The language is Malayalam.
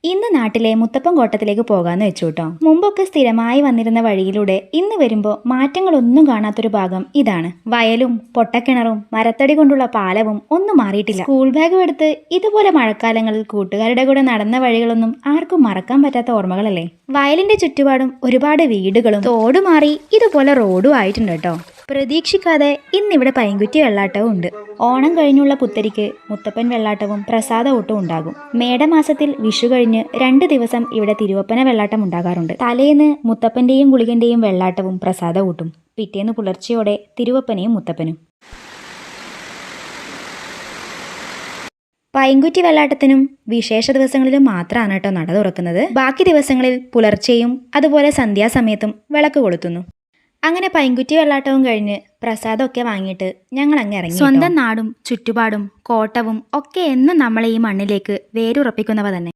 ഇന്ന് നാട്ടിലെ മുത്തപ്പൻ കോട്ടത്തിലേക്ക് പോകാന്ന് വെച്ചു കേട്ടോ. മുമ്പൊക്കെ സ്ഥിരമായി വന്നിരുന്ന വഴിയിലൂടെ ഇന്ന് വരുമ്പോൾ മാറ്റങ്ങളൊന്നും കാണാത്തൊരു ഭാഗം ഇതാണ്. വയലും പൊട്ടക്കിണറും മരത്തടി കൊണ്ടുള്ള പാലവും ഒന്നും മാറിയിട്ടില്ല. സ്കൂൾ ബാഗും എടുത്ത് ഇതുപോലെ മഴക്കാലങ്ങളിൽ കൂട്ടുകാരുടെ കൂടെ നടന്ന വഴികളൊന്നും ആർക്കും മറക്കാൻ പറ്റാത്ത ഓർമ്മകളല്ലേ. വയലിന്റെ ചുറ്റുപാടും ഒരുപാട് വീടുകളും തോട് മാറി ഇതുപോലെ റോഡും ആയിട്ടുണ്ട് കേട്ടോ. പ്രതീക്ഷിക്കാതെ ഇന്നിവിടെ പൈങ്കുറ്റി വെള്ളാട്ടവും ഉണ്ട്. ഓണം കഴിഞ്ഞുള്ള പുത്തരിക്ക് മുത്തപ്പൻ വെള്ളാട്ടവും പ്രസാദ ഊട്ടവും ഉണ്ടാകും. മേടമാസത്തിൽ വിഷു കഴിഞ്ഞ് 2 ദിവസം ഇവിടെ തിരുവപ്പന വെള്ളാട്ടം ഉണ്ടാകാറുണ്ട്. തലേന്ന് മുത്തപ്പന്റെയും ഗുളികന്റെയും വെള്ളാട്ടവും പ്രസാദ ഊട്ടും, പിറ്റേന്ന് പുലർച്ചയോടെ തിരുവപ്പനയും മുത്തപ്പനും. പൈങ്കുറ്റി വെള്ളാട്ടത്തിനും വിശേഷ ദിവസങ്ങളിലും മാത്രമാണ് കേട്ടോ നട തുറക്കുന്നത്. ബാക്കി ദിവസങ്ങളിൽ പുലർച്ചെയും അതുപോലെ സന്ധ്യാസമയത്തും വിളക്ക് കൊളുത്തുന്നു. അങ്ങനെ പൈങ്കുറ്റി വെള്ളാട്ടവും കഴിഞ്ഞ് പ്രസാദമൊക്കെ വാങ്ങിയിട്ട് ഞങ്ങൾ അങ്ങ് ഇറങ്ങി. സ്വന്തം നാടും ചുറ്റുപാടും കോട്ടവും ഒക്കെ എന്നും നമ്മളെ ഈ മണ്ണിലേക്ക് വേരുറപ്പിക്കുന്നവ തന്നെ.